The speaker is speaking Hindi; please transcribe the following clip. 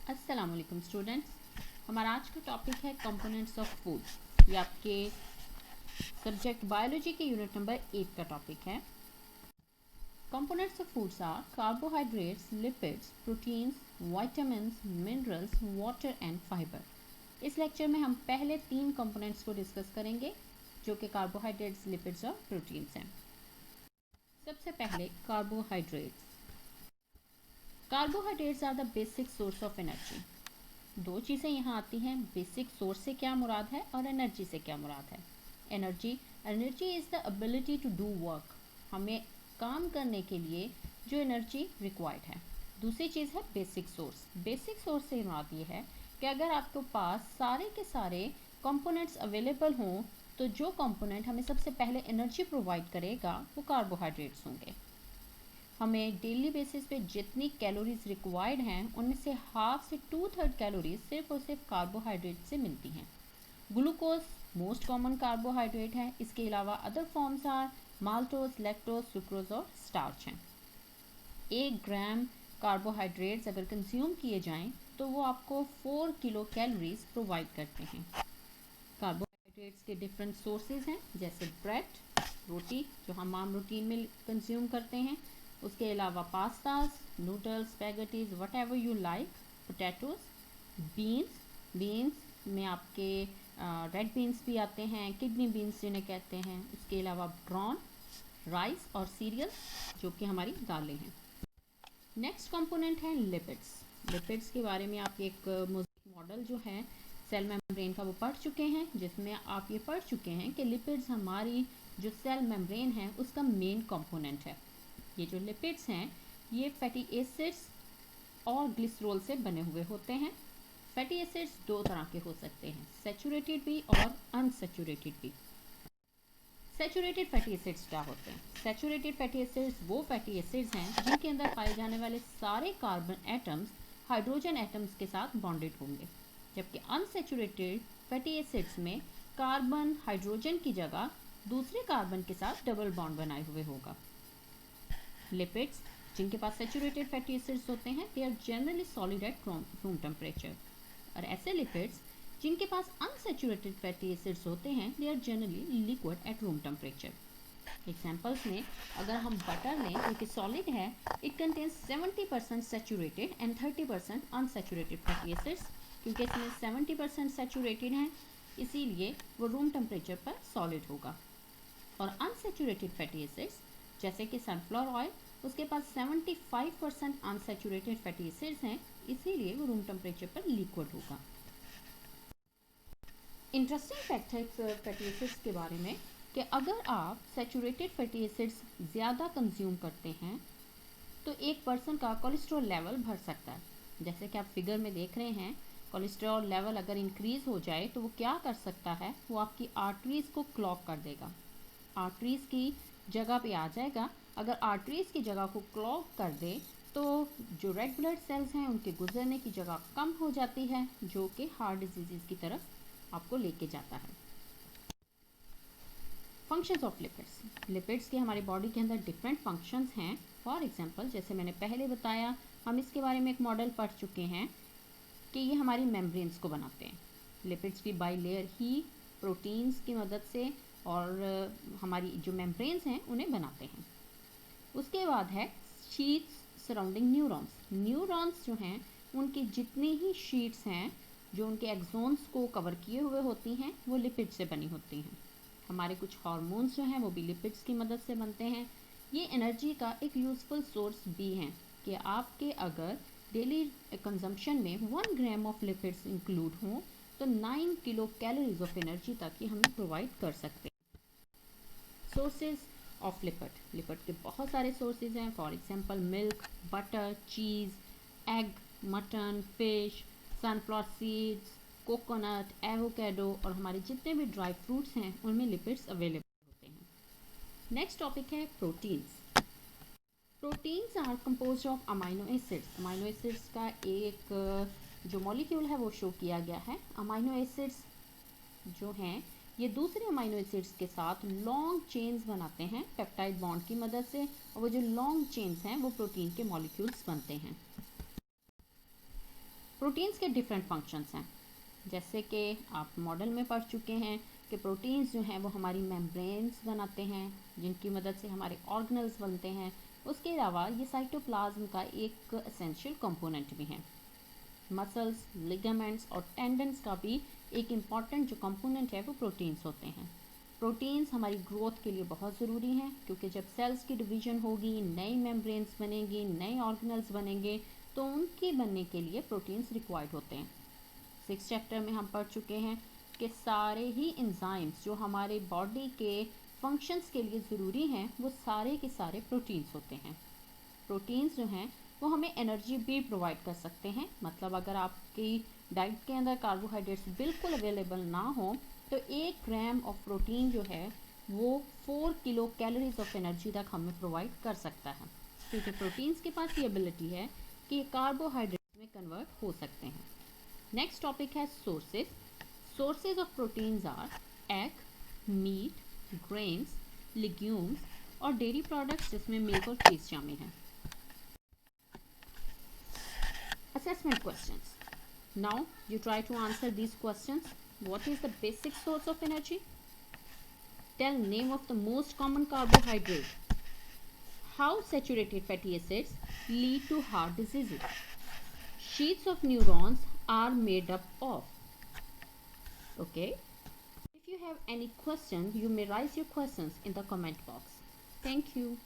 अस्सलाम वालेकुम स्टूडेंट्स। हमारा आज का टॉपिक है कंपोनेंट्स ऑफ फूड। ये आपके सब्जेक्ट बायोलॉजी के यूनिट नंबर 8 का टॉपिक है। Components of foods are carbohydrates, lipids, proteins, vitamins, minerals, water and fibre. इस लेक्चर में हम पहले 3 कंपोनेंट्स को डिस्कस करेंगे जो कि कार्बोहाइड्रेट्स, लिपिड्स और प्रोटीन्स हैं। सबसे पहले carbohydrates. Carbohydrates are the basic source of energy. दो चीज़ें यहाँ आती हैं, बेसिक सोर्स से क्या मुराद है और एनर्जी से क्या मुराद है। Energy is the ability to do work, हमें काम करने के लिए जो एनर्जी रिक्वायर्ड है। दूसरी चीज़ है बेसिक सोर्स। बेसिक सोर्स से मुराद ये है कि अगर आपके पास सारे के सारे कंपोनेंट्स अवेलेबल हों तो जो कंपोनेंट हमें सबसे पहले एनर्जी प्रोवाइड करेगा वो कार्बोहाइड्रेट्स होंगे। हमें डेली बेसिस पे जितनी कैलोरीज रिक्वायर्ड हैं उनमें से हाफ से 2/3 कैलोरीज सिर्फ और सिर्फ कार्बोहाइड्रेट से मिलती हैं। ग्लूकोज मोस्ट कॉमन कार्बोहाइड्रेट है। इसके अलावा other forms are maltose, lactose, sucrose और स्टार्च हैं। 1 ग्राम कार्बोहाइड्रेट्स अगर कंज्यूम किए जाएं तो वो आपको 4 किलो कैलोरीज प्रोवाइड करते हैं। कार्बोहाइड्रेट्स के डिफरेंट सोर्सेज हैं जैसे ब्रेड, रोटी जो हम आम रूटीन में कंज्यूम करते हैं, उसके अलावा pastas, noodles, spaghettis, what ever you like, potatoes, beans में आपके रेड बीन्स भी आते हैं, किडनी बीन्स जिन्हें कहते हैं, उसके अलावा ब्राउन राइस और सीरियल जो कि हमारी दालें हैं। नेक्स्ट कंपोनेंट है लिपिड्स। लिपिड्स के बारे में आप एक मॉडल जो है सेल मेम्ब्रेन का वो पढ़ चुके हैं, जिसमें आप ये पढ़ चुके हैं कि लिपिड्स हमारी जो सेल मेम्ब्रेन है उसका मेन कंपोनेंट है। ये जो लिपिड्स हैं ये फैटी एसिड्स और ग्लिसरॉल से बने हुए होते हैं। फैटी एसिड्स 2 तरह के हो सकते हैं, सैचुरेटेड भी और अनसैचुरेटेड भी। सैचुरेटेड फैटी एसिड्स क्या होते हैं? सैचुरेटेड फैटी एसिड्स वो फैटी एसिड्स हैं जिनके अंदर पाए जाने वाले सारे कार्बन एटम्स हाइड्रोजन एटम्स के साथ बॉन्डेड होंगे, जबकि अनसैचुरेटेड फैटी एसिड्स में कार्बन हाइड्रोजन की जगह दूसरे कार्बन के साथ डबल बॉन्ड बनाए हुए होगा। लिपिड्स जिनके पास सैचुरेटेड फैटी एसिड्स होते हैं they are generally solid at room temperature, और ऐसे लिपिड्स जिनके पास अनसैचुरेटेड फैटी एसिड्स होते हैं they are generally liquid at room temperature. Examples में अगर हम बटर लें जो कि सॉलिड है, it contains 70% saturated and 30% unsaturated fatty acids. क्योंकि इसमें 70% सैचुरेटेड हैं इसीलिए वो रूम टेम्परेचर पर सॉलिड होगा, और अनसैचुरेटेड फैटी एसिड्स जैसे कि सनफ्लावर ऑयल उसके पास 75% अनसैचुरेटेड फैटी एसिड्स हैं, इसीलिए वो रूम टेम्परेचर पर लिक्विड होगा। इंटरेस्टिंग फैक्ट है फैटी एसिड्स के बारे में कि अगर आप सैचुरेटेड फैटी एसिड्स ज़्यादा कंज्यूम करते हैं तो एक पर्सन का कोलेस्ट्रॉल लेवल बढ़ सकता है। जैसे कि आप फिगर में देख रहे हैं, कोलेस्ट्रॉल लेवल अगर इंक्रीज़ हो जाए तो वो क्या कर सकता है, वो आपकी आर्टरीज़ को क्लॉग कर देगा, आर्टरीज़ की जगह पे आ जाएगा। अगर आर्टरीज़ की जगह को क्लॉग कर दे तो जो रेड ब्लड सेल्स हैं उनके गुजरने की जगह कम हो जाती है, जो कि हार्ट डिजीज़ की तरफ आपको लेके जाता है। Functions of lipids. लिपिड्स के हमारी बॉडी के अंदर डिफरेंट फंक्शंस हैं। फॉर एग्जांपल जैसे मैंने पहले बताया, हम इसके बारे में एक मॉडल पढ़ चुके हैं कि ये हमारी मेम्ब्रेन्स को बनाते हैं। लिपिड्स भी बाई लेयर ही प्रोटीन्स की मदद से और हमारी जो मेम्ब्रेन्स हैं उन्हें बनाते हैं। उसके बाद है शीट्स सराउंडिंग न्यूरॉन्स। न्यूरॉन्स जो हैं उनकी जितनी ही शीट्स हैं जो उनके एक्सोन्स को कवर किए हुए होती हैं वो लिपिड से बनी होती हैं। हमारे कुछ हार्मोन्स जो हैं वो भी लिपिड्स की मदद से बनते हैं। ये एनर्जी का एक यूज़फुल सोर्स भी हैं कि आपके अगर डेली कंजम्पशन में 1 ग्राम ऑफ लिपिड्स इंक्लूड हों तो 9 किलो कैलोरीज ऑफ एनर्जी तक ये हमें प्रोवाइड कर सकते हैं। सोर्सेज ऑफ लिपिड के बहुत सारे सोर्सेज हैं। For example milk, butter, cheese, egg, mutton, fish, sunflower seeds, coconut, avocado और हमारे जितने भी ड्राई फ्रूट्स हैं उनमें लिपिड्स अवेलेबल होते हैं। नेक्स्ट टॉपिक है proteins. Proteins are composed of amino acids. Amino acids का एक जो मॉलिक्यूल है वो शो किया गया है। अमाइनो एसिड्स जो हैं ये दूसरे अमाइनो एसिड्स के साथ लॉन्ग चेन्स बनाते हैं पेप्टाइड बॉन्ड की मदद से, और वो जो लॉन्ग चेन्स हैं वो प्रोटीन के मॉलिक्यूल्स बनते हैं। प्रोटीन्स के डिफरेंट फंक्शंस हैं, जैसे कि आप मॉडल में पढ़ चुके हैं कि प्रोटीन्स जो हैं वो हमारी मेम्ब्रेन्स बनाते हैं, जिनकी मदद से हमारे ऑर्गेनल्स बनते हैं। उसके अलावा ये साइटोप्लाज्म का एक एसेंशियल कंपोनेंट भी है। मसल्स, लिगामेंट्स और टेंडन्स का भी एक इम्पॉर्टेंट जो कंपोनेंट है वो प्रोटीन्स होते हैं। प्रोटीन्स हमारी ग्रोथ के लिए बहुत ज़रूरी हैं, क्योंकि जब सेल्स की डिवीजन होगी, नई मेम्ब्रेन्स बनेंगी, नए ऑर्गेनल्स बनेंगे, तो उनके बनने के लिए प्रोटीन्स रिक्वायर्ड होते हैं। 6 चैप्टर में हम पढ़ चुके हैं कि सारे ही एंजाइम्स जो हमारे बॉडी के फंक्शंस के लिए ज़रूरी हैं वो सारे के सारे प्रोटीन्स होते हैं। प्रोटीन्स जो हैं वो हमें एनर्जी भी प्रोवाइड कर सकते हैं। मतलब अगर आपकी डाइट के अंदर कार्बोहाइड्रेट्स बिल्कुल अवेलेबल ना हो तो 1 ग्राम ऑफ प्रोटीन जो है वो 4 किलो कैलोरीज ऑफ एनर्जी तक हमें प्रोवाइड कर सकता है, क्योंकि प्रोटीन्स के पास ये एबिलिटी है कि कार्बोहाइड्रेट्स में कन्वर्ट हो सकते हैं। नेक्स्ट टॉपिक है sources. Sources of proteins are egg, meat, grains, legumes और डेयरी प्रोडक्ट्स जिसमें मिल्क और चीज़ शामिल हैं। Assessment questions. Now you try to answer these questions. What is the basic source of energy? Tell name of the most common carbohydrate. How saturated fatty acids lead to heart diseases? Sheets of neurons are made up of. Okay. If you have any question, you may raise your questions in the comment box. Thank you.